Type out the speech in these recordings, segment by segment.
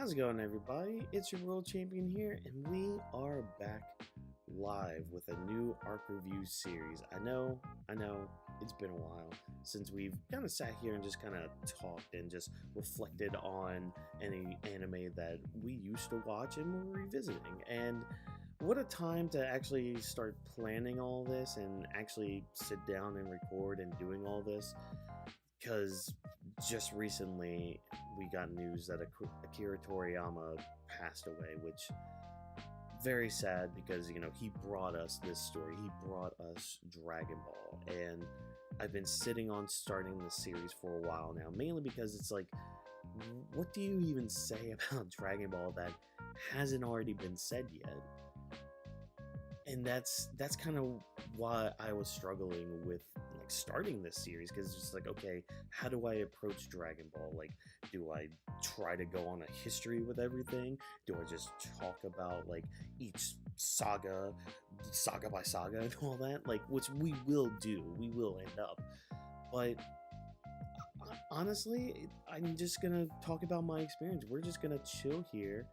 How's it going, everybody? It's your world champion here, and we are back live with a new arc review series. I know, it's been a while since we've kind of sat here and just kind of talked and just reflected on any anime that we used to watch and we're revisiting. And what a time to actually start planning all this and actually sit down and record and doing all this. Because just recently we got news that Akira Toriyama passed away, which very sad because he brought us this story. He brought us Dragon Ball, and I've been sitting on starting this series for a while now, mainly because it's like, what do you even say about Dragon Ball that hasn't already been said yet? And that's kind of why I was struggling with like starting this series, because it's just like, okay, how do I approach Dragon Ball? Like, do I try to go on a history with everything? Do I just talk about like each saga by saga and all that? Like, which we will do, we will end up. But honestly, I'm just gonna talk about my experience. We're just gonna chill here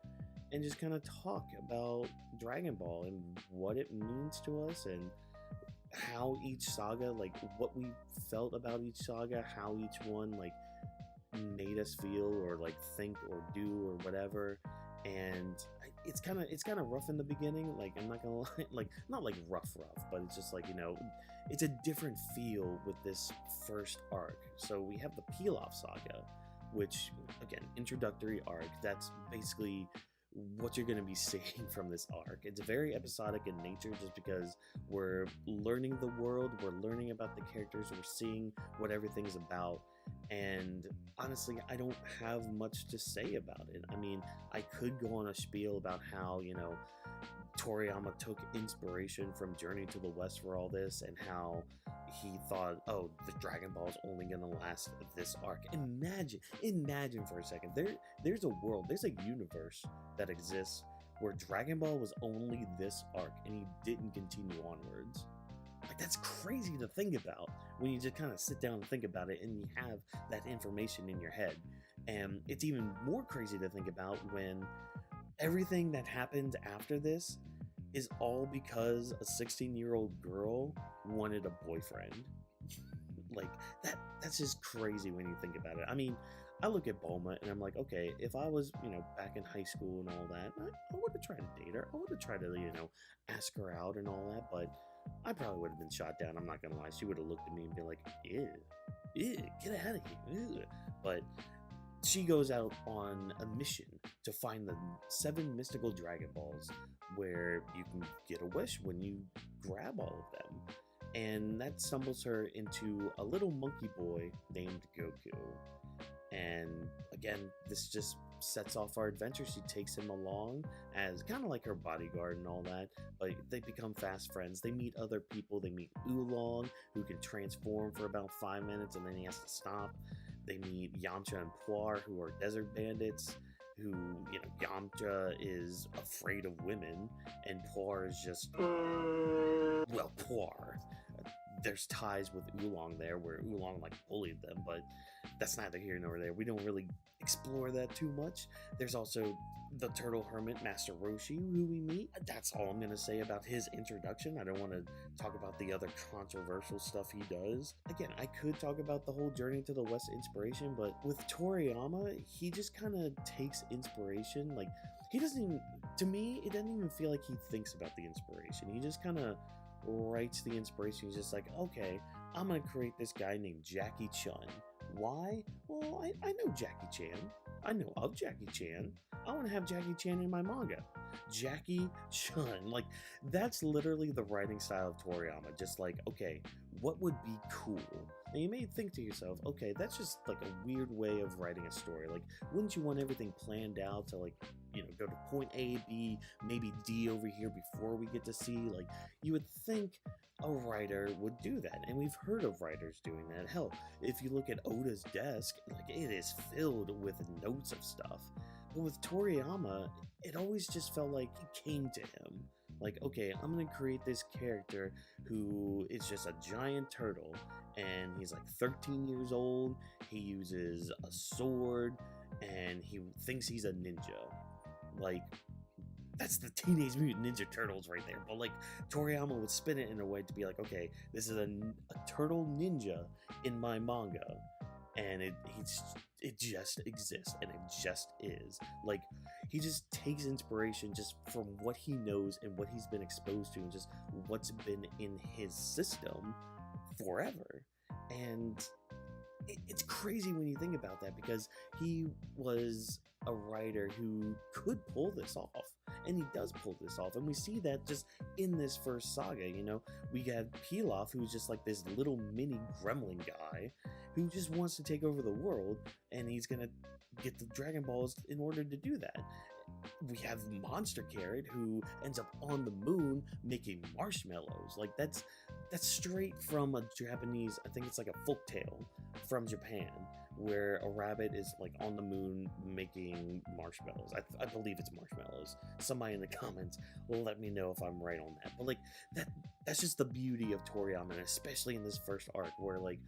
and just kind of talk about Dragon Ball and what it means to us and how each saga, like what we felt about each saga, how each one like made us feel or like think or do or whatever. And it's kind of rough in the beginning, like I'm not gonna lie, like not like rough, but it's just like, it's a different feel with this first arc. So we have the Pilaf Saga, which again, introductory arc. That's basically what you're going to be seeing from this arc. It's very episodic in nature just because we're learning the world, we're learning about the characters, we're seeing what everything's about. And honestly, I don't have much to say about it. I mean, I could go on a spiel about how, Toriyama took inspiration from Journey to the West for all this, and how he thought, oh, the Dragon Ball is only going to last this arc. Imagine for a second, there's a world, there's a universe that exists where Dragon Ball was only this arc and he didn't continue onwards. Like, that's crazy to think about when you just kind of sit down and think about it and you have that information in your head. And it's even more crazy to think about when everything that happened after this is all because a 16-year-old girl wanted a boyfriend. Like, that's just crazy when you think about it. I mean, I look at Bulma and I'm like, okay, if I was, back in high school and all that, I would have tried to date her. I would have tried to, ask her out and all that, but I probably would have been shot down. I'm not gonna lie. She would have looked at me and been like, ew, get out of here. Ew. But she goes out on a mission to find the 7 mystical Dragon Balls, where you can get a wish when you grab all of them. And that stumbles her into a little monkey boy named Goku. And again, this just sets off our adventure. She takes him along as kind of like her bodyguard and all that, but they become fast friends. They meet other people. They meet Oolong, who can transform for about 5 minutes and then he has to stop. They meet Yamcha and Puar, who are desert bandits, who, Yamcha is afraid of women, and Puar is just, well, Puar. There's ties with Oolong there, where Oolong, like, bullied them, but that's neither here nor there. We don't really explore that too much. There's also the Turtle Hermit, Master Roshi, who we meet. That's all I'm going to say about his introduction. I don't want to talk about the other controversial stuff he does. Again, I could talk about the whole Journey to the West inspiration, but with Toriyama, he just kind of takes inspiration. Like, he doesn't even, to me, it doesn't even feel like he thinks about the inspiration. He just kind of writes the inspiration. He's just like, okay, I'm gonna create this guy named Jackie Chun. Why? Well, I know Jackie Chan. I know of Jackie Chan. I want to have Jackie Chan in my manga. Jackie Chun. Like, that's literally the writing style of Toriyama. Just like, okay, what would be cool? And you may think to yourself, okay, that's just like a weird way of writing a story. Like, wouldn't you want everything planned out to, like, go to point A, B, maybe D over here before we get to C? Like, you would think a writer would do that. And we've heard of writers doing that. Hell, if you look at Oda's desk, like, it is filled with notes of stuff. But with Toriyama, it always just felt like it came to him. Like, okay, I'm gonna create this character who is just a giant turtle, and he's like 13 years old. He uses a sword, and he thinks he's a ninja. Like, that's the Teenage Mutant Ninja Turtles right there. But like, Toriyama would spin it in a way to be like, okay, this is a turtle ninja in my manga, and it just exists, and it just is. Like, he just takes inspiration just from what he knows and what he's been exposed to, and just what's been in his system forever. And it's crazy when you think about that, because he was a writer who could pull this off, and he does pull this off, and we see that just in this first saga. You know, we got Pilaf, who's just like this little mini gremlin guy who just wants to take over the world, and he's gonna get the Dragon Balls in order to do that. We have Monster Carrot, who ends up on the moon making marshmallows. Like, that's straight from a Japanese, I think it's like a folk tale from Japan, where a rabbit is like on the moon making marshmallows. I believe it's marshmallows. Somebody in the comments will let me know if I'm right on that. But like, that's just the beauty of Toriyama, and especially in this first arc, where like,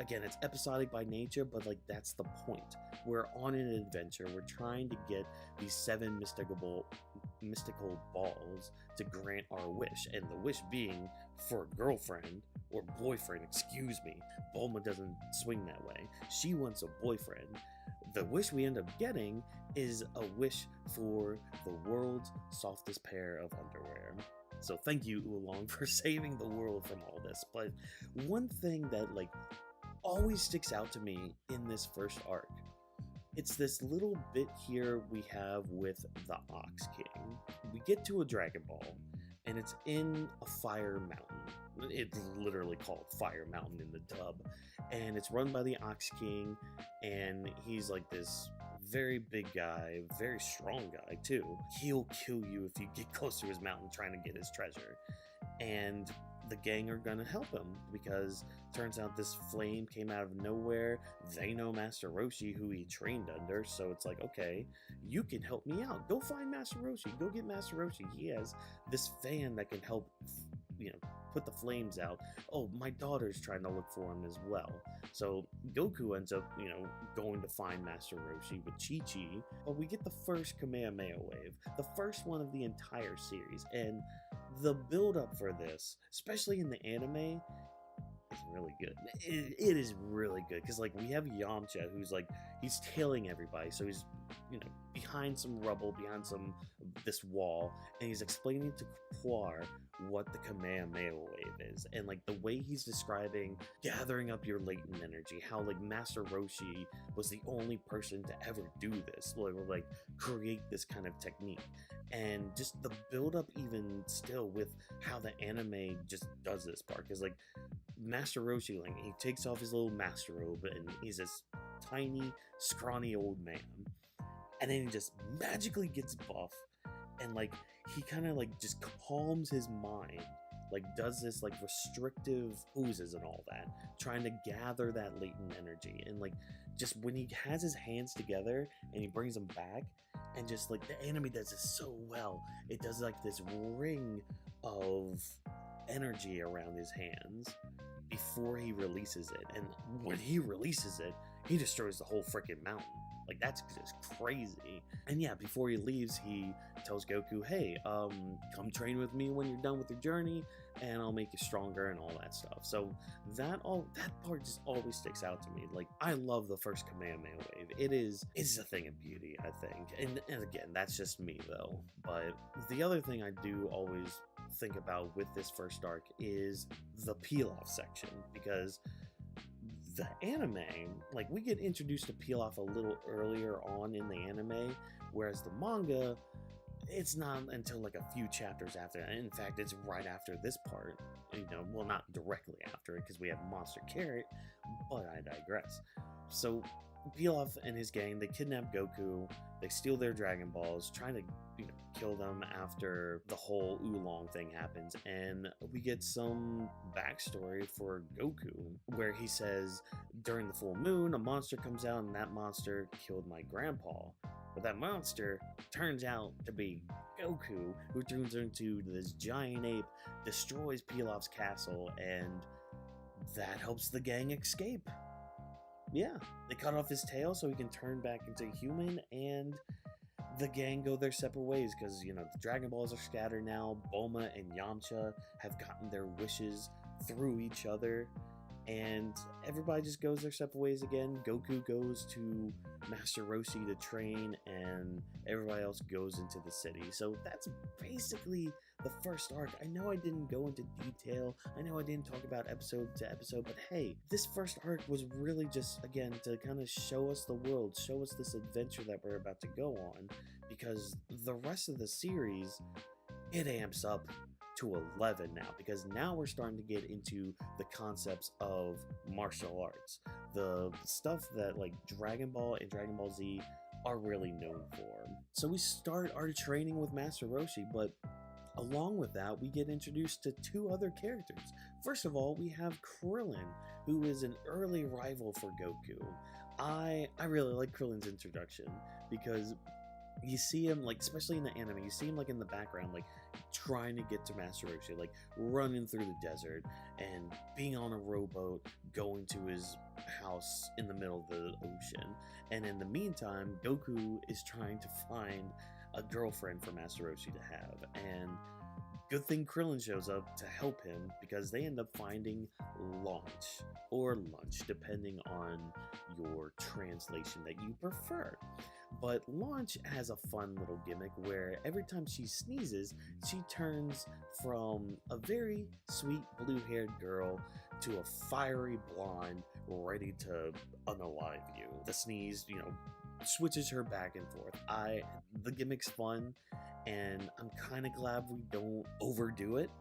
again, it's episodic by nature, but like, that's the point. We're on an adventure. We're trying to get these 7 mystical balls to grant our wish, and the wish being for a girlfriend or boyfriend. Excuse me, Bulma doesn't swing that way. She wants a boyfriend. The wish we end up getting is a wish for the world's softest pair of underwear. So thank you, Oolong, for saving the world from all this. But one thing that like always sticks out to me in this first arc, it's this little bit here we have with the Ox King. We get to a Dragon Ball, and it's in a fire mountain. It's literally called Fire Mountain in the dub, and it's run by the Ox King, and he's like this very big guy, very strong guy too. He'll kill you if you get close to his mountain trying to get his treasure. And the gang are gonna help him, because turns out this flame came out of nowhere. They know Master Roshi, who he trained under, so it's like, okay, you can help me out. Go find Master Roshi. Go get Master Roshi. He has this fan that can help, you know, put the flames out. Oh, my daughter's trying to look for him as well. So Goku ends up, you know, going to find Master Roshi with Chi-Chi. But we get the first Kamehameha wave, the first one of the entire series, and the build-up for this, especially in the anime, is really good. It is really good, because like, we have Yamcha, who's like, he's tailing everybody, so he's, you know, behind some rubble, behind this wall, and he's explaining to Puar what the Kamehameha wave is, and like, the way he's describing gathering up your latent energy, how like Master Roshi was the only person to ever do this, like create this kind of technique. And just the build up, even still, with how the anime just does this part, because like, Master Roshi, like, he takes off his little master robe, and he's this tiny, scrawny old man, and then he just magically gets buff, and like, he kind of like just calms his mind, like does this like restrictive oozes and all that, trying to gather that latent energy. And like, just when he has his hands together and he brings them back, and just like, the anime does this so well, it does like this ring of energy around his hands before he releases it. And when he releases it, he destroys the whole freaking mountain. Like, that's just crazy. And yeah, before he leaves, he tells Goku, hey, come train with me when you're done with your journey, and I'll make you stronger and all that stuff. So that part just always sticks out to me. Like, I love the first Kamehameha wave. It's a thing of beauty, I think. And again, that's just me though. But the other thing I do always think about with this first arc is the Pilaf section, because the anime, like, we get introduced to Pilaf a little earlier on in the anime, whereas the manga, it's not until like a few chapters after that. In fact, it's right after this part, you know, well, not directly after it, because we have Monster Carrot, but I digress. So Pilaf and his gang, they kidnap Goku, they steal their Dragon Balls, trying to, you know, kill them after the whole Oolong thing happens. And we get some backstory for Goku, where he says, during the full moon, a monster comes out, and that monster killed my grandpa. But that monster turns out to be Goku, who turns into this giant ape, destroys Pilaf's castle, and that helps the gang escape. Yeah, they cut off his tail so he can turn back into a human, and the gang go their separate ways because, you know, the Dragon Balls are scattered now. Bulma and Yamcha have gotten their wishes through each other, and everybody just goes their separate ways again. Goku goes to Master Roshi to train, and everybody else goes into the city. So that's basically the first arc. I know I didn't go into detail, I know I didn't talk about episode to episode, but hey, this first arc was really just, again, to kind of show us the world, show us this adventure that we're about to go on, because the rest of the series, it amps up to 11 now, because now we're starting to get into the concepts of martial arts, the stuff that like Dragon Ball and Dragon Ball Z are really known for. So we start our training with Master Roshi, but along with that, we get introduced to two other characters. First of all, we have Krillin, who is an early rival for Goku. I really like Krillin's introduction, because you see him, like, especially in the anime, you see him like in the background, like trying to get to Master Roshi, like running through the desert and being on a rowboat, going to his house in the middle of the ocean. And in the meantime, Goku is trying to find a girlfriend for Master Roshi to have. And good thing Krillin shows up to help him, because they end up finding Launch, or Lunch, depending on your translation that you prefer. But Launch has a fun little gimmick where every time she sneezes, she turns from a very sweet blue-haired girl to a fiery blonde ready to unalive you. The sneeze, you know, switches her back and forth. The gimmick's fun, and I'm kind of glad we don't overdo it.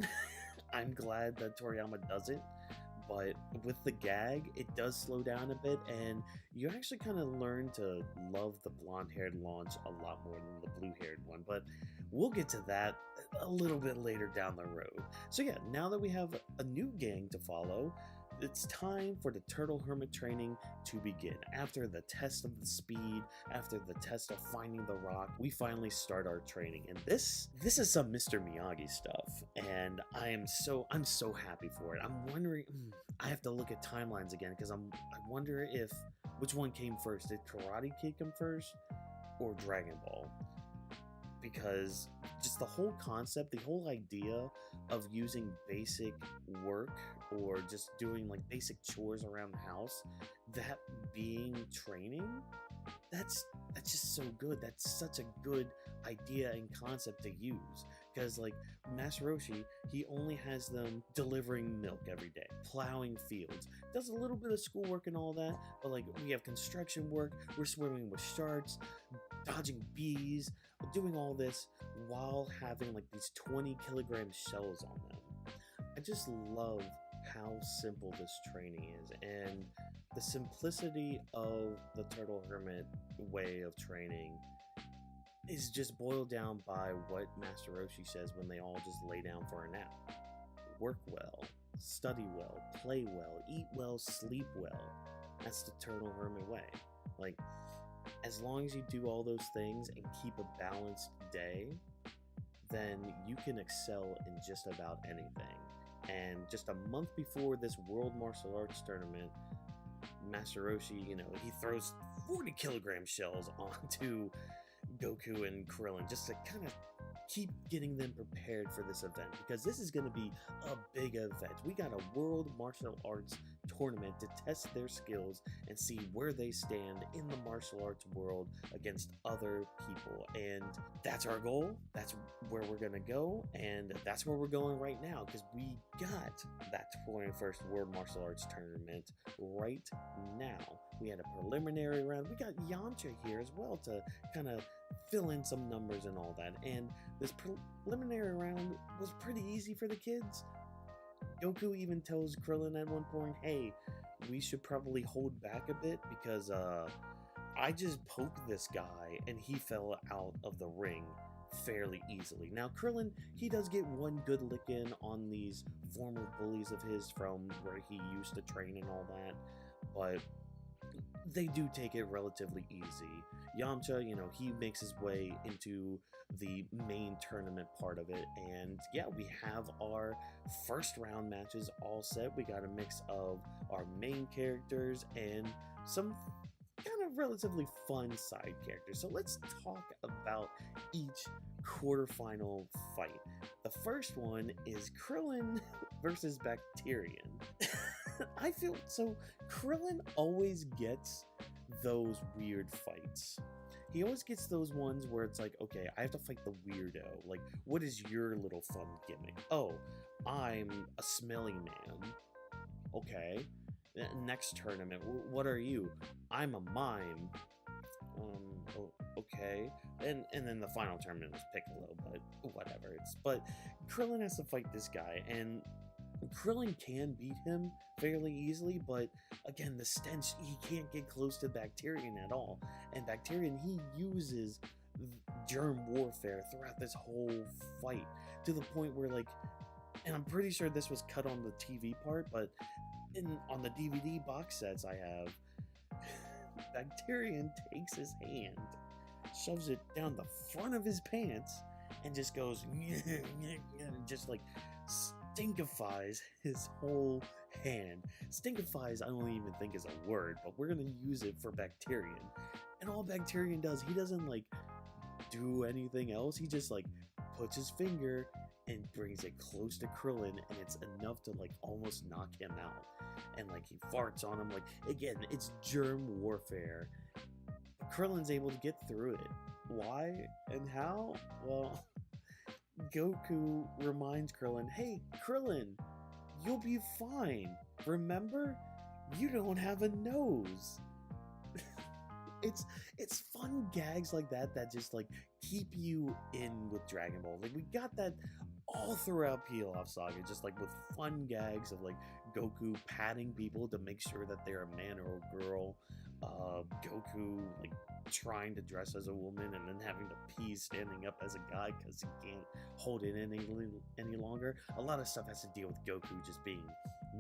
I'm glad that Toriyama doesn't, but with the gag, it does slow down a bit, and you actually kind of learn to love the blonde-haired Launch a lot more than the blue-haired one, but we'll get to that a little bit later down the road. So yeah, now that we have a new gang to follow, it's time for the Turtle Hermit training to begin. After the test of the speed, after the test of finding the rock, we finally start our training. And this is some Mr. Miyagi stuff, and I'm so happy for it. I'm wondering, I have to look at timelines again, because I wonder if which one came first. Did Karate Kid come first or Dragon Ball? Because just the whole concept, the whole idea of using basic work or just doing like basic chores around the house, that being training, that's just so good. That's such a good idea and concept to use. Because like Master Roshi, he only has them delivering milk every day, plowing fields, does a little bit of schoolwork and all that, but like we have construction work, we're swimming with sharks, dodging bees, doing all this while having like these 20-kilogram shells on them. I just love how simple this training is, and the simplicity of the Turtle Hermit way of training is just boiled down by what Master Roshi says when they all just lay down for a nap. Work well, study well, play well, eat well, sleep well. That's the Turtle Hermit way. Like, as long as you do all those things and keep a balanced day, then you can excel in just about anything. And just a month before this World Martial Arts Tournament, Master Roshi, you know, he throws 40-kilogram shells onto Goku and Krillin just to kind of keep getting them prepared for this event, because this is going to be a big event. We got a World Martial Arts Tournament to test their skills and see where they stand in the martial arts world against other people, and that's our goal. That's where we're going to go, and that's where we're going right now, because we got that 21st World Martial Arts Tournament right now. We had a preliminary round. We got Yamcha here as well to kind of fill in some numbers and all that, and this preliminary round was pretty easy for the kids. Goku even tells Krillin at one point, hey, we should probably hold back a bit, because I just poked this guy and he fell out of the ring fairly easily. Now Krillin, he does get one good lick in on these former bullies of his from where he used to train and all that, but they do take it relatively easy. Yamcha, you know, he makes his way into the main tournament part of it, and yeah, we have our first round matches all set. We got a mix of our main characters and some kind of relatively fun side characters. So let's talk about each quarterfinal fight. The first one is Krillin versus Bacterian. I feel so Krillin always gets those weird fights. He always gets those ones where it's like, okay, I have to fight the weirdo. Like, what is your little fun gimmick? Oh, I'm a smelly man. Okay. Next tournament, what are you? I'm a mime. Okay. And then the final tournament was Piccolo, but whatever. But Krillin has to fight this guy, and Krillin can beat him fairly easily, but again, the stench, he can't get close to Bacterian at all. And Bacterian, he uses germ warfare throughout this whole fight to the point where, like, and I'm pretty sure this was cut on the TV part, but on the DVD box sets I have, Bacterian takes his hand, shoves it down the front of his pants, and just goes, just like stinkifies his whole hand. Stinkifies, I don't even think is a word, but we're gonna use it for Bacterian. And all Bacterian does, he doesn't like do anything else. He just like puts his finger and brings it close to Krillin, and it's enough to like almost knock him out. And like he farts on him. Like, again, it's germ warfare. Krillin's able to get through it. Why and how? Well, Goku reminds Krillin, hey, Krillin, you'll be fine. Remember? You don't have a nose. It's fun gags like that just like keep you in with Dragon Ball. Like, we got that all throughout Pilaf Saga, just like with fun gags of like Goku patting people to make sure that they're a man or a girl. Goku like trying to dress as a woman and then having to pee standing up as a guy because he can't hold it any longer. A lot of stuff has to deal with Goku just being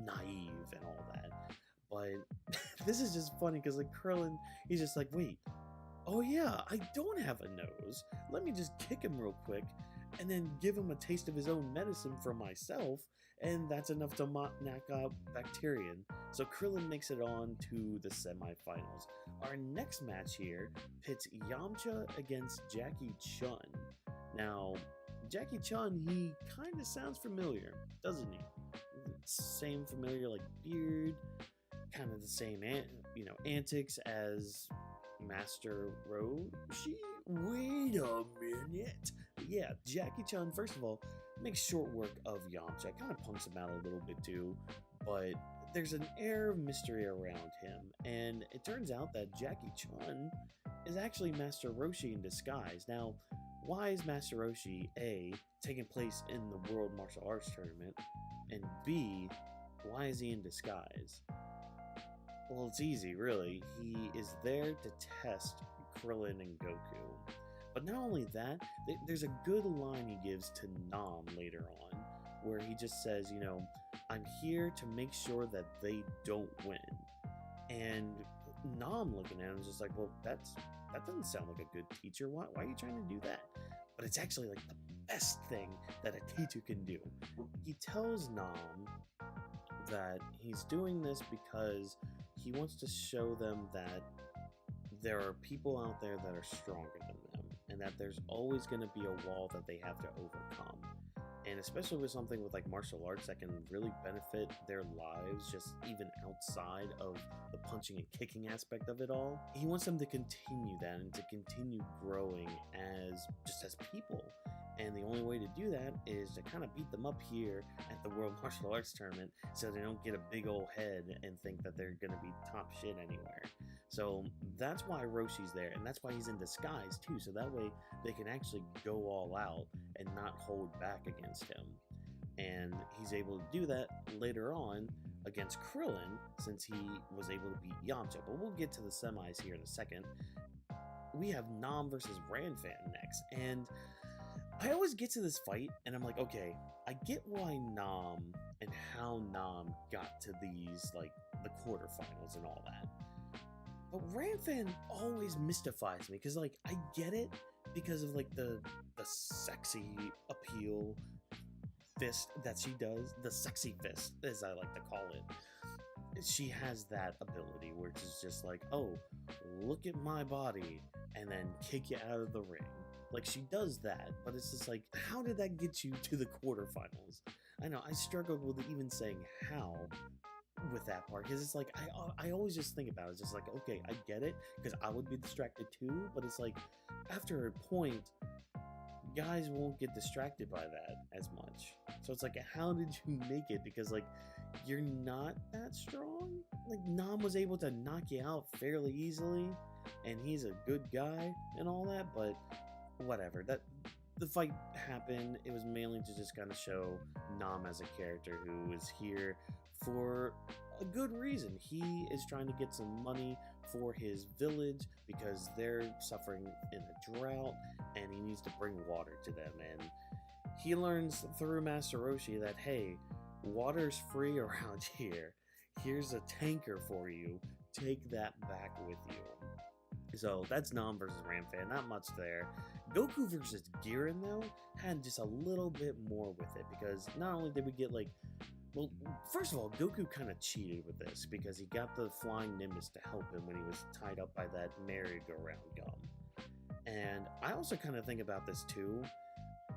naive and all that. But this is just funny because like Krillin, he's just like, wait, oh yeah, I don't have a nose. Let me just kick him real quick and then give him a taste of his own medicine for myself, and that's enough to knock out Bacterian. So Krillin makes it on to the semifinals. Our next match here pits Yamcha against Jackie Chun. Now, Jackie Chun, he kind of sounds familiar, doesn't he? Same familiar like beard, kind of the same antics as Master Roshi. Wait a minute. Yeah, Jackie Chun, first of all, makes short work of Yamcha. Kind of punks him out a little bit too, but there's an air of mystery around him, and it turns out that Jackie Chun is actually Master Roshi in disguise. Now, why is Master Roshi, A, taking place in the World Martial Arts Tournament, and B, why is he in disguise? Well, it's easy, really. He is there to test Krillin and Goku. But not only that, there's a good line he gives to Nam later on, where he just says, I'm here to make sure that they don't win. And Nam looking at him is just like, well, that doesn't sound like a good teacher. Why are you trying to do that? But it's actually like the best thing that a teacher can do. He tells Nam that he's doing this because he wants to show them that there are people out there that are stronger than them, and that there's always going to be a wall that they have to overcome. And especially with something with like martial arts that can really benefit their lives, just even outside of the punching and kicking aspect of it all, he wants them to continue that and to continue growing as people. And the only way to do that is to kind of beat them up here at the World Martial Arts Tournament so they don't get a big old head and think that they're going to be top shit anywhere. So that's why Roshi's there, and that's why he's in disguise too, so that way they can actually go all out and not hold back against him. And he's able to do that later on against Krillin, since he was able to beat Yamcha. But we'll get to the semis here in a second. We have Nam versus Ranfan next, and I always get to this fight and I'm like, okay, I get why Nam and how Nam got to these, like, the quarterfinals and all that. But Ranfan always mystifies me because, like, I get it because of like the sexy appeal fist that she does, the sexy fist, as I like to call it. She has that ability where it's just like, oh, look at my body, and then kick you out of the ring. Like, she does that, but it's just like, how did that get you to the quarterfinals? I know, I struggled with even saying how with that part, because it's like, I always just think about it, it's just like, okay, I get it, because I would be distracted too, but it's like, after a point, guys won't get distracted by that as much. So it's like, how did you make it? Because like, you're not that strong. Like, Nam was able to knock you out fairly easily, and he's a good guy and all that, but whatever. That the fight happened. It was mainly to just kind of show Nam as a character who is here for a good reason. He is trying to get some money for his village because they're suffering in a drought, and he needs to bring water to them. And he learns through Master Roshi that, hey, water's free around here. Here's a tanker for you. Take that back with you. So that's Nam versus Ranfan. Not much there. Goku versus Giran, though, had just a little bit more with it, because not only did we get, like, well, first of all, Goku kind of cheated with this because he got the flying Nimbus to help him when he was tied up by that merry-go-round gum. And I also kind of think about this too.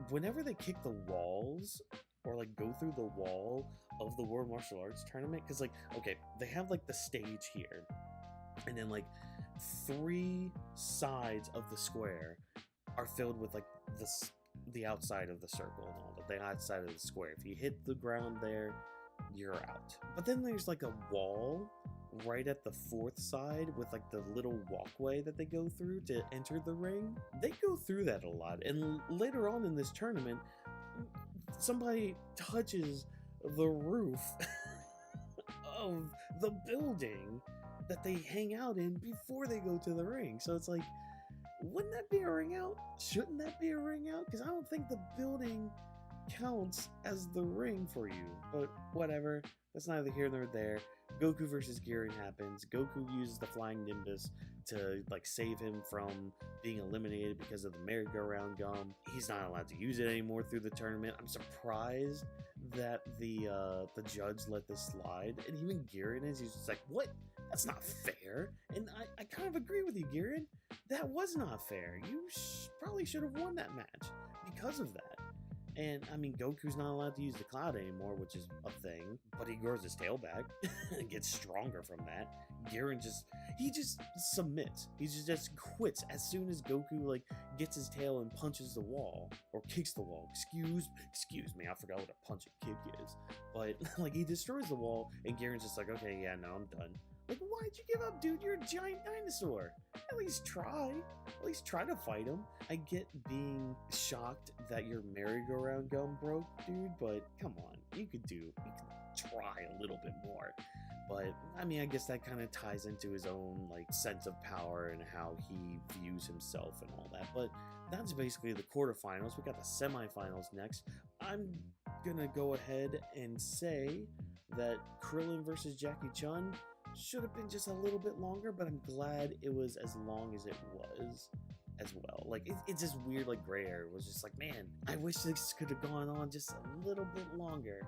Whenever they kick the walls, or like go through the wall of the World Martial Arts Tournament, because like, okay, they have like the stage here, and then like 3 sides of the square are filled with like the outside of the circle and all that, the outside of the square. If you hit the ground there, you're out. But then there's like a wall right at the 4th side with like the little walkway that they go through to enter the ring. They go through that a lot, and later on in this tournament, somebody touches the roof of the building that they hang out in before they go to the ring. So it's like, wouldn't that be a ring out? Shouldn't that be a ring out? Because I don't think the building counts as the ring for you. But whatever, that's neither here nor there. Goku versus Giran happens. Goku uses the flying Nimbus to like save him from being eliminated because of the merry-go-round gum. He's not allowed to use it anymore through the tournament. I'm surprised that the judge let this slide, and even Giran he's just like, what? That's not fair. And I kind of agree with you, Giran. That was not fair. You probably should have won that match because of that. And, I mean, Goku's not allowed to use the cloud anymore, which is a thing, but he grows his tail back and gets stronger from that. Giran just submits. He just quits as soon as Goku, like, gets his tail and punches the wall, or kicks the wall. Excuse me, I forgot what a punch and kick is. But, like, he destroys the wall, and Giran's just like, okay, yeah, no, I'm done. Like, why'd you give up, dude? You're a giant dinosaur. At least try. At least try to fight him. I get being shocked that your merry-go-round gum broke, dude, but come on. You could try a little bit more. But, I mean, I guess that kind of ties into his own, like, sense of power and how he views himself and all that. But that's basically the quarterfinals. We got the semifinals next. I'm gonna go ahead and say that Krillin versus Jackie Chun should have been just a little bit longer, but I'm glad it was as long as it was as well. Like, it's this weird, like, gray area. It was just like, man, I wish this could have gone on just a little bit longer.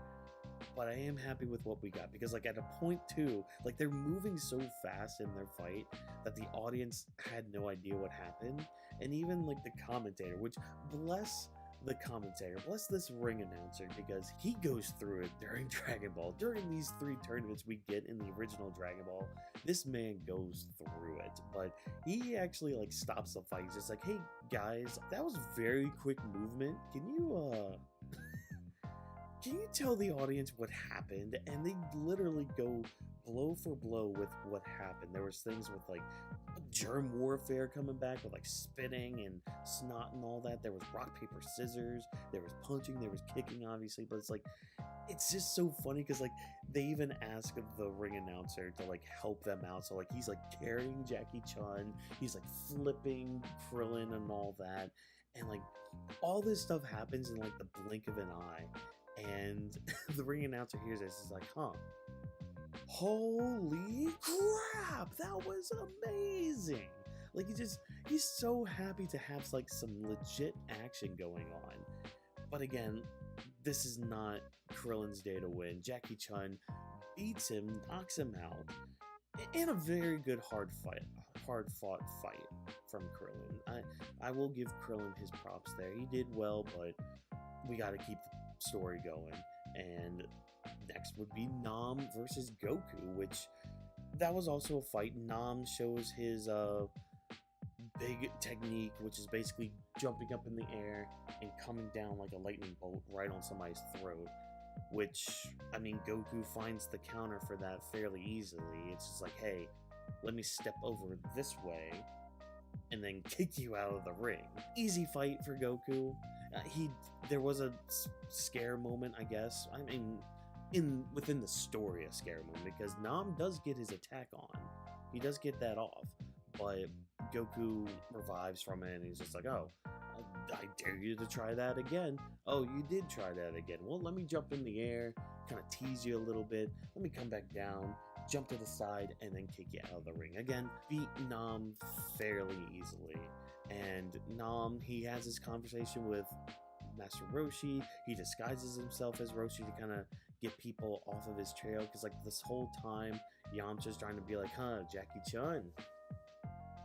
But I am happy with what we got, because, like, at a point too, like, they're moving so fast in their fight that the audience had no idea what happened. And even, like, the commentator, which, bless the commentator, bless this ring announcer, because he goes through it during Dragon Ball. During these 3 tournaments we get in the original Dragon Ball, this man goes through it. But he actually, like, stops the fight. He's just like, hey guys, that was very quick movement. Can you tell the audience what happened? And they literally go blow for blow with what happened. There was things with, like, germ warfare coming back with, like, spitting and snot and all that. There was rock, paper, scissors. There was punching. There was kicking, obviously. But it's like, it's just so funny because, like, they even ask the ring announcer to, like, help them out. So, like, he's, like, carrying Jackie Chun. He's, like, flipping Krillin and all that. And, like, all this stuff happens in, like, the blink of an eye. And the ring announcer hears this, is like, huh, Holy crap, that was amazing. Like he's so happy to have like some legit action going on. But again, this is not Krillin's day to win. Jackie Chun beats him, knocks him out in a very good hard fought fight from Krillin. I will give Krillin his props there. He did well, but we got to keep the story going. And next would be Nam versus Goku, which that was also a fight. Nam shows his big technique, which is basically jumping up in the air and coming down like a lightning bolt right on somebody's throat. Which, I mean, Goku finds the counter for that fairly easily. It's just like, hey, let me step over this way and then kick you out of the ring. Easy fight for Goku. There was a scare moment, I guess. I mean, within the story, a scare moment, because Nam does get his attack on. He does get that off, but Goku revives from it, and he's just like, oh, I dare you to try that again. Oh, you did try that again. Well, let me jump in the air, kind of tease you a little bit. Let me come back down, jump to the side, and then kick you out of the ring. Again, beat Nam fairly easily. And Nam, he has this conversation with Master Roshi. He disguises himself as Roshi to kind of get people off of his trail. Because, like, this whole time, Yamcha's trying to be like, huh, Jackie Chun,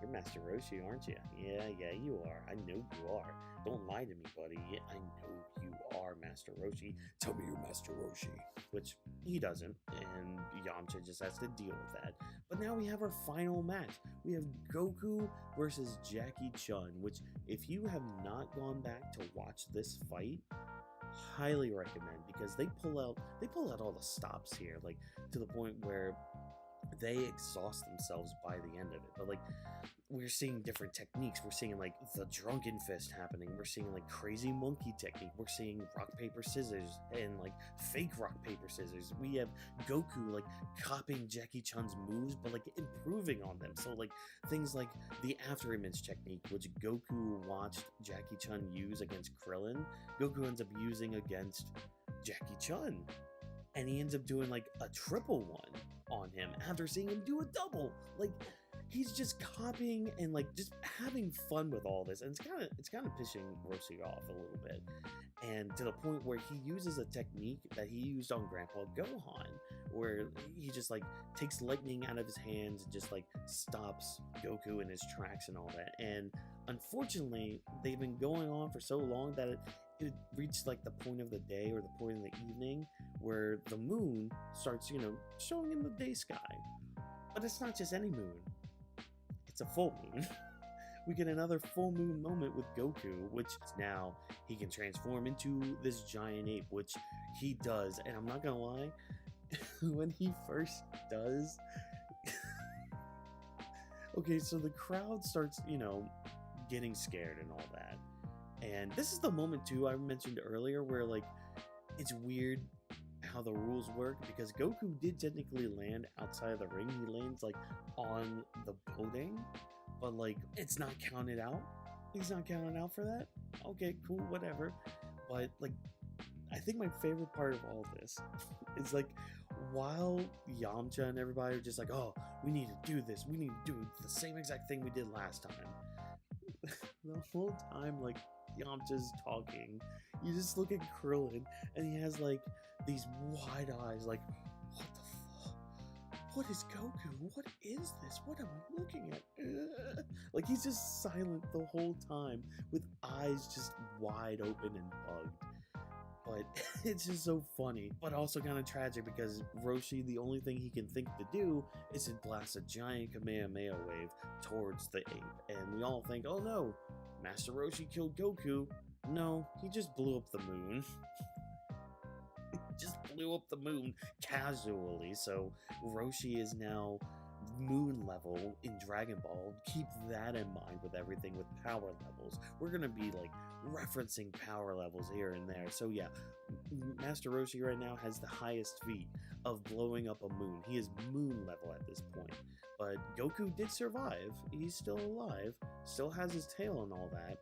you're Master Roshi, aren't you? Yeah, you are. I know you are. Don't lie to me, buddy. Yeah, I know you are Master Roshi. Tell me you're Master Roshi. Which he doesn't, and Yamcha just has to deal with that. But now we have our final match. We have Goku versus Jackie Chun, which, if you have not gone back to watch this fight, highly recommend, because they pull out all the stops here, like to the point where they exhaust themselves by the end of it. But like, we're seeing different techniques. We're seeing like the drunken fist happening. We're seeing like crazy monkey technique. We're seeing rock paper scissors and like fake rock paper scissors. We have Goku like copying Jackie Chun's moves, but like improving on them. So like things like the after image technique, which Goku watched Jackie Chun use against Krillin, Goku ends up using against Jackie Chun. And he ends up doing like a triple one on him after seeing him do a double. Like, he's just copying and like just having fun with all this, and it's kind of pissing Roshi off a little bit, and to the point where he uses a technique that he used on Grandpa Gohan, where he just like takes lightning out of his hands and just like stops Goku in his tracks and all that. And unfortunately, they've been going on for so long that it reached like the point of the day or the point of the evening where the moon starts, showing in the day sky. But it's not just any moon. It's a full moon. We get another full moon moment with Goku, which now he can transform into this giant ape, which he does. And I'm not gonna lie, when he first does, okay, so the crowd starts, getting scared and all that. And this is the moment too I mentioned earlier where like it's weird how the rules work, because Goku did technically land outside of the ring. He lands like on the building, but like it's not counted out. He's not counted out for that. Okay, cool, whatever. But like, I think my favorite part of all this is like, while Yamcha and everybody are just like, oh, we need to do this, we need to do the same exact thing we did last time. The whole time, like, Yamcha's talking, you just look at Krillin and he has like these wide eyes, like, what the fuck? What is Goku? What is this? What am I looking at? Like, he's just silent the whole time with eyes just wide open and bugged. But it's just so funny, but also kind of tragic, because Roshi, the only thing he can think to do is to blast a giant Kamehameha wave towards the ape. And we all think, oh no, Master Roshi killed Goku. No, he just blew up the moon. He just blew up the moon casually. So Roshi is now moon level in Dragon Ball. Keep that in mind with everything with power levels. We're gonna be like referencing power levels here and there. So yeah, Master Roshi right now has the highest feat of blowing up a moon. He is moon level at this point. But Goku did survive. He's still alive, still has his tail and all that.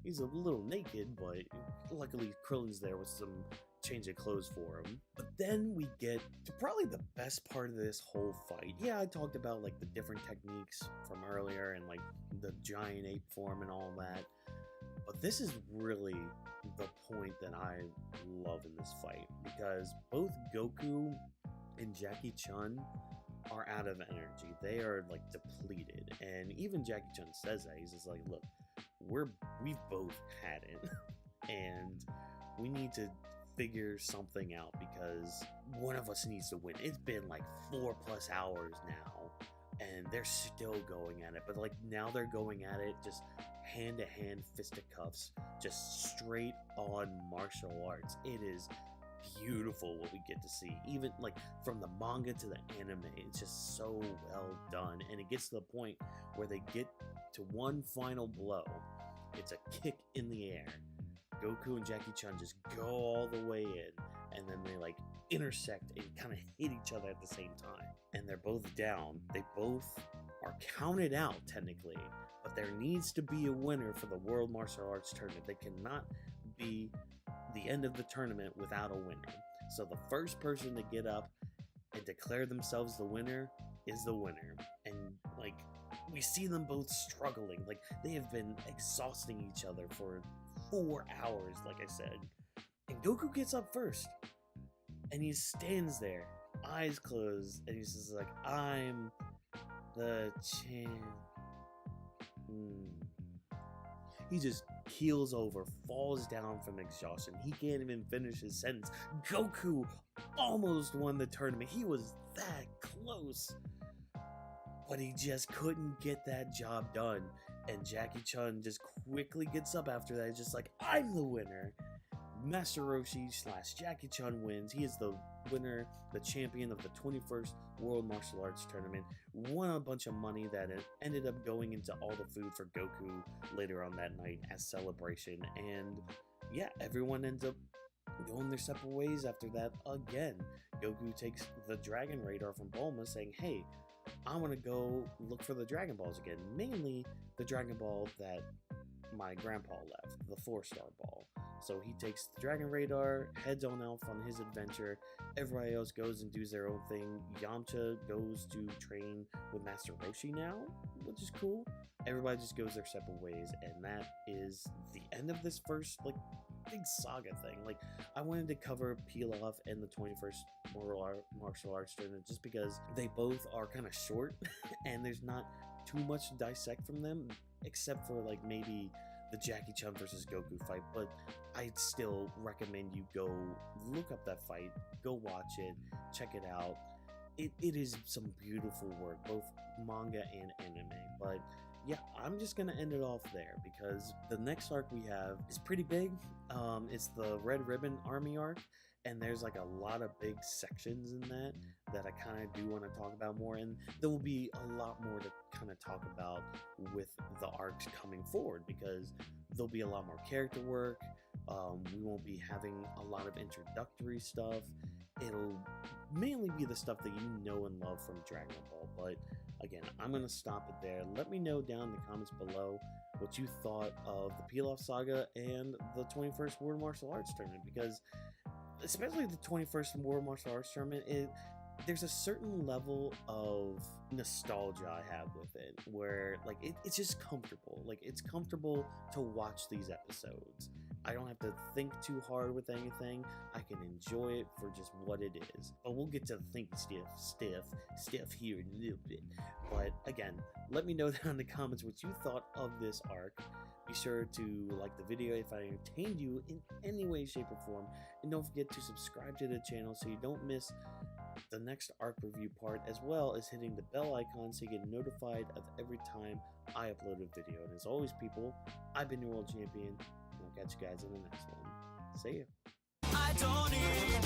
He's a little naked, but luckily Krillin's there with some change of clothes for him. But then we get to probably the best part of this whole fight. Yeah, I talked about like the different techniques from earlier and like the giant ape form and all that. But this is really the point that I love in this fight, because both Goku and Jackie Chun are out of energy. They are like depleted, and even Jackie Chun says that. He's just like, look, we've both had it and we need to figure something out because one of us needs to win. It's been like 4+ hours now and they're still going at it, but like now they're going at it just hand to hand, fisticuffs, just straight on martial arts. It is beautiful what we get to see, even like from the manga to the anime. It's just so well done, and it gets to the point where they get to one final blow. It's a kick in the air. Goku and Jackie Chun just go all the way in, and then they like intersect and kind of hit each other at the same time, and they're both down. They both are counted out technically, but there needs to be a winner for the World Martial Arts Tournament. They cannot be the end of the tournament without a winner. So the first person to get up and declare themselves the winner is the winner. And like we see them both struggling, like they have been exhausting each other for 4 hours, like I said. And Goku gets up first and he stands there, eyes closed, and he's just like, I'm the champ. He just keels over, falls down from exhaustion. He can't even finish his sentence. Goku almost won the tournament. He was that close, but he just couldn't get that job done. And Jackie Chun just quickly gets up after that. He's just like, I'm the winner. Master Roshi / Jackie Chun wins. He is the winner, the champion of the 21st World Martial Arts Tournament. Won a bunch of money that ended up going into all the food for Goku later on that night as celebration. And yeah, everyone ends up going their separate ways after that again. Goku takes the Dragon Radar from Bulma saying, hey, I want to go look for the Dragon Balls again. Mainly the Dragon Ball that my grandpa left, the 4-star ball. So he takes the Dragon Radar, heads on out on his adventure. Everybody else goes and does their own thing. Yamcha goes to train with Master Roshi now, which is cool. Everybody just goes their separate ways, and that is the end of this first like big saga thing. Like I wanted to cover Pilaf and the 21st Martial Arts Tournament just because they both are kind of short and there's not too much to dissect from them, except for like maybe the Jackie Chun versus Goku fight. But I'd still recommend you go look up that fight, go watch it, check it out. It is some beautiful work, both manga and anime. But yeah, I'm just gonna end it off there because the next arc we have is pretty big. It's the Red Ribbon Army arc, and there's like a lot of big sections in that I kind of do want to talk about more, and there will be a lot more to kind of talk about with the arcs coming forward because there'll be a lot more character work. We won't be having a lot of introductory stuff. It'll mainly be the stuff that you know and love from Dragon Ball. But again, I'm going to stop it there. Let me know down in the comments below what you thought of the Pilaf Saga and the 21st World Martial Arts Tournament, because especially the 21st World Martial Arts Tournament, there's a certain level of nostalgia I have with it where like it's just comfortable. Like it's comfortable to watch these episodes. I don't have to think too hard with anything. I can enjoy it for just what it is. But we'll get to the thinking stuff here in a little bit. But again, let me know down in the comments what you thought of this arc. Be sure to like the video if I entertained you in any way, shape, or form. And don't forget to subscribe to the channel so you don't miss the next arc review part, as well as hitting the bell icon so you get notified of every time I upload a video. And as always, people, I've been your world champion. I'll catch you guys in the next one. See ya. I don't need